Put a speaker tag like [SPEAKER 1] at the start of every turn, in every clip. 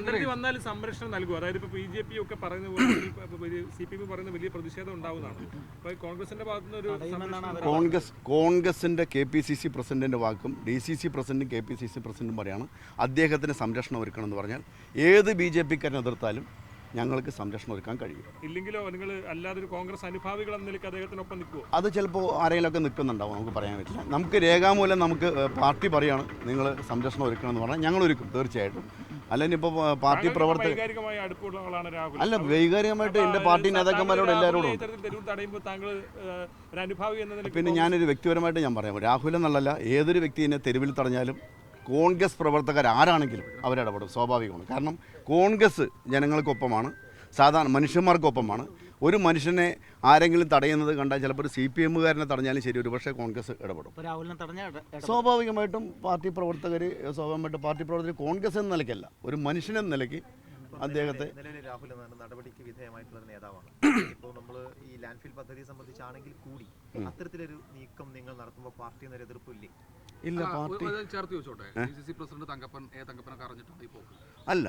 [SPEAKER 1] മണ്ഡലത്തിൽ വന്നാൽ സംരക്ഷണം നൽകും. അതായത് ഇപ്പോൾ BJP ഒക്കെ പറയുന്ന പോലെ CPM പറയുന്ന വലിയ പ്രതിഷേധം ഉണ്ടാവുന്നതാണ്. അപ്പോൾ കോൺഗ്രസിന്റെ ഭാഗത്തുനിന്ന്
[SPEAKER 2] കോൺഗ്രസിന്റെ KPCC പ്രസിഡന്റിന്റെ വാക്കും DCC പ്രസിഡന്റും KPCC പ്രസിഡന്റും പറയാണ് അദ്ദേഹത്തിന് സംരക്ഷണം ഒരുക്കണമെന്ന് പറഞ്ഞാൽ ഏത് BJP-ക്കാരനെ എതിർത്താലും ഞങ്ങൾക്ക് സംരക്ഷണം ഒരുക്കാൻ കഴിയും.
[SPEAKER 1] ഇല്ലെങ്കിലോ നിങ്ങൾ അല്ലാതെ ഒരു കോൺഗ്രസ് അനുഭാവികൾ എന്ന നിലയ്ക്ക് അദ്ദേഹത്തിനൊപ്പം നിൽക്കുമോ?
[SPEAKER 2] അത് ചിലപ്പോൾ ആരെങ്കിലുമൊക്കെ നിൽക്കുന്നുണ്ടാവും, നമുക്ക് പറയാൻ പറ്റില്ല. നമുക്ക് രേഖാമൂലം നമുക്ക് പാർട്ടി പറയുകയാണ് നിങ്ങൾ സംരക്ഷണം ഒരുക്കണമെന്ന് പറഞ്ഞാൽ ഞങ്ങൾ ഒരുക്കും തീർച്ചയായിട്ടും. അല്ലെങ്കിൽ ഇപ്പോൾ പാർട്ടി പ്രവർത്തകർ അല്ല, വൈകാരികമായിട്ട് എൻ്റെ പാർട്ടി നേതാക്കന്മാരോട് എല്ലാവരോടും. പിന്നെ ഞാനൊരു വ്യക്തിപരമായിട്ട് ഞാൻ പറയാം, രാഹുൽ എന്നുള്ളല്ല, ഏതൊരു വ്യക്തിയെ തെരുവിൽ തടഞ്ഞാലും കോൺഗ്രസ് പ്രവർത്തകർ ആരാണെങ്കിലും അവരിടപെടും, സ്വാഭാവികമാണ്. കാരണം കോൺഗ്രസ് ജനങ്ങൾക്കൊപ്പമാണ്, സാധാരണ മനുഷ്യന്മാർക്കൊപ്പമാണ്. ഒരു മനുഷ്യനെ ആരെങ്കിലും തടയുന്നത് കണ്ടാൽ ചിലപ്പോൾ ഒരു CPM-കാരനെ തടഞ്ഞാലും ശരി, ഒരുപക്ഷെ കോൺഗ്രസ് ഇടപെടും. സ്വാഭാവികമായിട്ടും പാർട്ടി പ്രവർത്തകർ കോൺഗ്രസ് എന്ന നിലയ്ക്കല്ല, ഒരു മനുഷ്യനെന്ന നിലയ്ക്ക് അദ്ദേഹത്തെ
[SPEAKER 3] രാഹുൽ നടപടിക്ക് വിധേയമായിട്ടുള്ള നേതാവാണ്. ഇപ്പോൾ നമ്മൾ ഈ ലാൻഡ് ഫിൽ പദ്ധതിയെ സംബന്ധിച്ചാണെങ്കിൽ കൂടി അത്തരത്തിലൊരു നീക്കം നിങ്ങൾ നടത്തുമ്പോൾ പാർട്ടി നേരെ എതിർപ്പില്ലേ?
[SPEAKER 2] ഇല്ല, പാർട്ടി
[SPEAKER 4] ചേർത്ത് ചോദിച്ചോട്ടെ, DCC പ്രസിഡന്റ് തങ്കപ്പനൊക്കെ അറിഞ്ഞിട്ടുണ്ട് ഇപ്പോൾ?
[SPEAKER 2] അല്ല,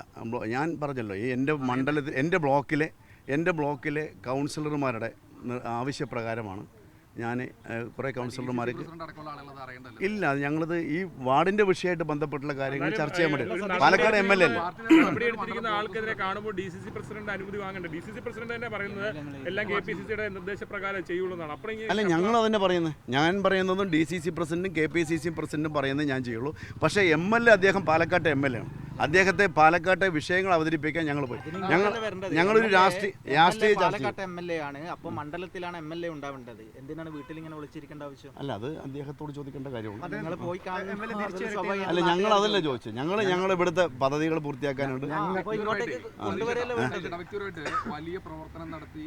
[SPEAKER 2] ഞാൻ പറഞ്ഞല്ലോ, ഈ എൻ്റെ മണ്ഡലത്തിൽ എൻ്റെ ബ്ലോക്കിലെ കൗൺസിലർമാരുടെ ആവശ്യപ്രകാരമാണ് ഞാൻ കുറേ കൗൺസിലർമാർക്ക് ഇല്ല, ഞങ്ങളത് ഈ വാർഡിൻ്റെ വിഷയമായിട്ട് ബന്ധപ്പെട്ടുള്ള കാര്യങ്ങൾ ചർച്ച ചെയ്യാൻ വേണ്ടി പാലക്കാട് MLA അല്ലേ
[SPEAKER 1] ആൾക്കെതിരെ കാണുമ്പോൾ DCC പ്രസിഡന്റ് അനുമതി വാങ്ങേണ്ട. DCC പ്രസിഡന്റ് തന്നെ പറയുന്നത് എല്ലാം KPCC-യുടെ നിർദ്ദേശപ്രകാരം ചെയ്യുള്ളൂന്നാണ്.
[SPEAKER 2] അല്ല, ഞങ്ങൾ അതന്നെ പറയുന്നത്. ഞാൻ പറയുന്നതും DCC പ്രസിഡന്റും KPCC പ്രസിഡന്റും പറയുന്നത് ഞാൻ ചെയ്യുള്ളൂ. പക്ഷേ MLA അദ്ദേഹം പാലക്കാട്ടെ MLA ആണ്. അദ്ദേഹത്തെ പാലക്കാട്ടെ വിഷയങ്ങൾ അവതരിപ്പിക്കാൻ ഞങ്ങൾ പോയി. ഞങ്ങളൊരു രാഷ്ട്രീയ
[SPEAKER 3] പാലക്കാട്ടെ MLA ആണ്. അപ്പോൾ മണ്ഡലത്തിലാണ് MLA ഉണ്ടാവേണ്ടത്. എന്തിനാണ് വീട്ടിൽ ഇങ്ങനെ വിളിച്ചിരിക്കേണ്ട ആവശ്യം?
[SPEAKER 2] അല്ല, അത് അദ്ദേഹത്തോട് ചോദിക്കേണ്ട കാര്യമുള്ളൂ.
[SPEAKER 3] അല്ല,
[SPEAKER 2] ഞങ്ങൾ അതല്ല ചോദിച്ചത്. ഞങ്ങൾ ഇവിടുത്തെ പദ്ധതികൾ പൂർത്തിയാക്കാനുണ്ട്.
[SPEAKER 4] വ്യക്തിപരമായിട്ട് വലിയ പ്രവർത്തനം നടത്തി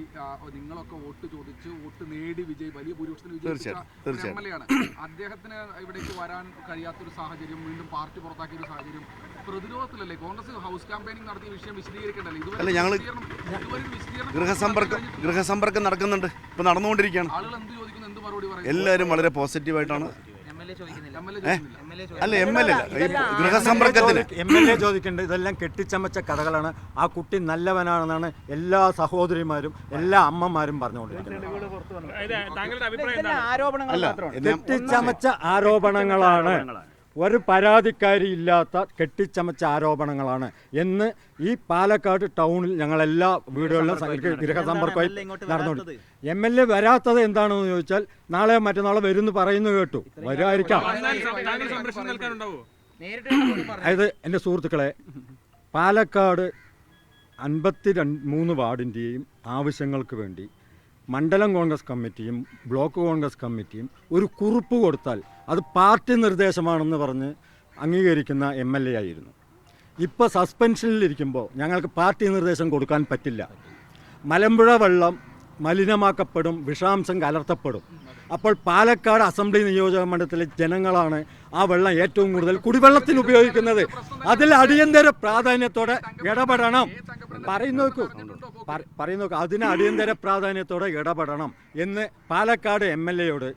[SPEAKER 4] നിങ്ങളൊക്കെ വോട്ട് ചോദിച്ച് വോട്ട് നേടി വലിയ ഭൂരിപക്ഷത്തിൽ വിജയിച്ച MLA ആണ്. അദ്ദേഹത്തിന് ഇവിടേക്ക് വരാൻ കഴിയാത്തൊരു സാഹചര്യം, വീണ്ടും പാർട്ടി പുറത്താക്കിയ ഒരു സാഹചര്യം പ്രതിരോധത്തിലല്ലേ? കോൺഗ്രസ് ഹൗസ് ക്യാമ്പയിനിങ് നടത്തിയ വിഷയം വിശദീകരിക്കണ്ടല്ലേ?
[SPEAKER 2] അല്ല, ഞങ്ങൾ ഗൃഹസമ്പർക്കം നടക്കുന്നുണ്ട്, ഇപ്പൊ നടന്നുകൊണ്ടിരിക്കുകയാണ്. എല്ലാവരും വളരെ പോസിറ്റീവായിട്ടാണ്. അല്ല, MLA ഗൃഹസമ്പർക്കത്തിന്
[SPEAKER 5] MLA ചോദിക്കേണ്ടത് ഇതെല്ലാം കെട്ടിച്ചമച്ച കഥകളാണ്. ആ കുട്ടി നല്ലവനാണെന്നാണ് എല്ലാ സഹോദരിമാരും എല്ലാ അമ്മമാരും പറഞ്ഞുകൊണ്ടിരിക്കുന്നത്. കെട്ടിച്ചമച്ച ആരോപണങ്ങളാണ്, ഒരു പരാതിക്കാരി ഇല്ലാത്ത കെട്ടിച്ചമച്ച ആരോപണങ്ങളാണ് എന്ന് ഈ പാലക്കാട് ടൗണിൽ ഞങ്ങളെല്ലാ വീടുകളിലും ഗൃഹസമ്പർക്കമായി നടന്നുകൊണ്ട് MLA വരാത്തത് എന്താണെന്ന് ചോദിച്ചാൽ നാളെ മറ്റന്നാളെ വരുമെന്ന് പറയുന്നു കേട്ടു. വരുമായിരിക്കാം. അതായത് എൻ്റെ സുഹൃത്തുക്കളെ, പാലക്കാട് 53 വാർഡിൻ്റെയും ആവശ്യങ്ങൾക്ക് വേണ്ടി മണ്ഡലം കോൺഗ്രസ് കമ്മിറ്റിയും ബ്ലോക്ക് കോൺഗ്രസ് കമ്മിറ്റിയും ഒരു കുറിപ്പ് കൊടുത്താൽ അത് പാർട്ടി നിർദ്ദേശമാണെന്ന് പറഞ്ഞ് അംഗീകരിക്കുന്ന MLA ആയിരുന്നു. ഇപ്പോൾ സസ്പെൻഷനിലിരിക്കുമ്പോൾ ഞങ്ങൾക്ക് പാർട്ടി നിർദ്ദേശം കൊടുക്കാൻ പറ്റില്ല. മലമ്പുഴ വെള്ളം മലിനമാക്കപ്പെടും, വിഷാംശം കലർത്തപ്പെടും. അപ്പോൾ പാലക്കാട് അസംബ്ലി നിയോജക മണ്ഡലത്തിലെ ജനങ്ങളാണ് ആ വെള്ളം ഏറ്റവും കൂടുതൽ കുടിവെള്ളത്തിന് ഉപയോഗിക്കുന്നത്. അതിൽ അടിയന്തര പ്രാധാന്യത്തോടെ ഇടപെടണം. പറയുന്നു അതിന് അടിയന്തര പ്രാധാന്യത്തോടെ ഇടപെടണം എന്ന് പാലക്കാട് MLA-യോട്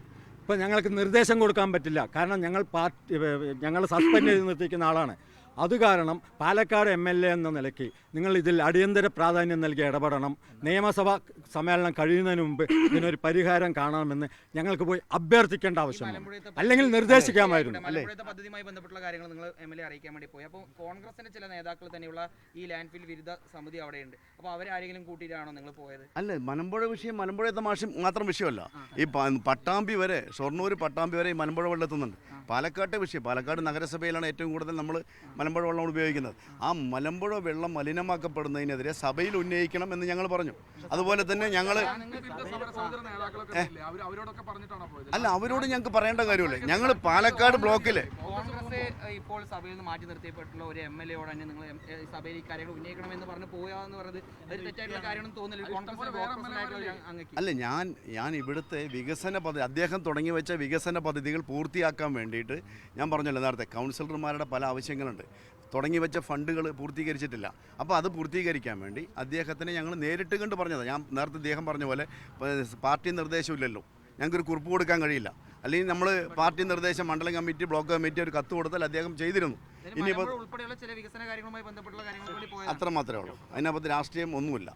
[SPEAKER 5] ഇപ്പോൾ ഞങ്ങൾക്ക് നിർദ്ദേശം കൊടുക്കാൻ പറ്റില്ല. കാരണം ഞങ്ങൾ സസ്പെൻഡ് ചെയ്ത് നിർത്തിക്കുന്ന ആളാണ്. അത് കാരണം പാലക്കാട് MLA എന്ന നിലയ്ക്ക് നിങ്ങൾ ഇതിൽ അടിയന്തര പ്രാധാന്യം നൽകി ഇടപെടണം. നിയമസഭാ സമ്മേളനം കഴിയുന്നതിന് മുമ്പ് ഇതിനൊരു പരിഹാരം കാണണമെന്ന് ഞങ്ങൾക്ക് പോയി അഭ്യർത്ഥിക്കേണ്ട ആവശ്യമാണ്. അല്ലെങ്കിൽ നിർദ്ദേശിക്കാമായിരുന്നു.
[SPEAKER 6] അല്ലേ, പദ്ധതിയുമായി ബന്ധപ്പെട്ടുള്ള കാര്യങ്ങൾ നിങ്ങൾ MLA അറിയിക്കാൻ വേണ്ടി പോയി. അപ്പോൾ കോൺഗ്രസിന്റെ ചില നേതാക്കൾ തന്നെയുള്ള ഈ ലാൻഡ് ഫിൽ വിരുദ്ധ സമിതി അവിടെയുണ്ട്. അപ്പോൾ അവരാരെങ്കിലും കൂട്ടിയിട്ടാണോ നിങ്ങൾ പോയത്?
[SPEAKER 2] അല്ല, മലമ്പുഴ വിഷയം മലമ്പുഴത്തെ മാത്രം വിഷയമല്ല. ഈ പട്ടാമ്പി വരെ, ഷൊർണൂർ പട്ടാമ്പി വരെ ഈ മലമ്പുഴ വെള്ളമെത്തുന്നുണ്ട്. പാലക്കാട്ടെ വിഷയം, പാലക്കാട് നഗരസഭയിലാണ് ഏറ്റവും കൂടുതൽ നമ്മൾ മലമ്പുഴ വെള്ളം ഉപയോഗിക്കുന്നത്. ആ മലമ്പുഴ വെള്ളം മലിനമാക്കപ്പെടുന്നതിനെതിരെ സഭയിൽ ഉന്നയിക്കണം എന്ന് ഞങ്ങൾ പറഞ്ഞു. അതുപോലെ തന്നെ ഞങ്ങൾ അല്ല, അവരോട് ഞങ്ങൾക്ക് പറയേണ്ട കാര്യമില്ല. ഞങ്ങൾ പാലക്കാട് ബ്ലോക്കിലെ
[SPEAKER 6] ഇപ്പോൾ സഭയിൽ നിന്ന് മാറ്റി നിർത്തിയപ്പെട്ടുള്ള ഒരു MLA-യോട് തന്നെ നിങ്ങൾ സഭയിൽ ഈ കാര്യങ്ങൾ ഉന്നയിക്കണമെന്ന് പറഞ്ഞ് പോയാന്ന് പറയുന്നത് ഒരു തെറ്റായിട്ടുള്ള കാര്യമാണെന്ന് തോന്നുന്നില്ല.
[SPEAKER 2] അല്ല, ഞാൻ ഇവിടുത്തെ വികസന പദ്ധതി, അദ്ദേഹം തുടങ്ങി വെച്ച വികസന പദ്ധതികൾ പൂർത്തിയാക്കാൻ വേണ്ടിയിട്ട് ഞാൻ പറഞ്ഞല്ലോ നേരത്തെ, കൗൺസിലർമാരുടെ പല ആവശ്യങ്ങളുണ്ട്. തുടങ്ങി വെച്ച ഫണ്ടുകൾ പൂർത്തീകരിച്ചിട്ടില്ല. അപ്പോൾ അത് പൂർത്തീകരിക്കാൻ വേണ്ടി അദ്ദേഹത്തിന് ഞങ്ങൾ നേരിട്ട് കണ്ട് പറഞ്ഞതാണ്. ഞാൻ നേരത്തെ അദ്ദേഹം പറഞ്ഞ പോലെ പാർട്ടി നിർദ്ദേശമില്ലല്ലോ, ഞങ്ങൾക്കൊരു കുറിപ്പ് കൊടുക്കാൻ കഴിയില്ല. അല്ലെങ്കിൽ നമ്മൾ പാർട്ടി നിർദ്ദേശം മണ്ഡലം കമ്മിറ്റി ബ്ലോക്ക് കമ്മിറ്റി ഒരു കത്ത് കൊടുത്താൽ അദ്ദേഹം ചെയ്തിരുന്നു. ഇനിയിപ്പോൾ
[SPEAKER 6] ഉൾപ്പെടെയുള്ള ചില വികസന കാര്യങ്ങളുമായി ബന്ധപ്പെട്ടുള്ള കാര്യങ്ങൾ കൂടി പോയത്
[SPEAKER 2] അത്ര മാത്രമേ ഉള്ളൂ. അതിനകത്ത് രാഷ്ട്രീയം ഒന്നുമില്ല.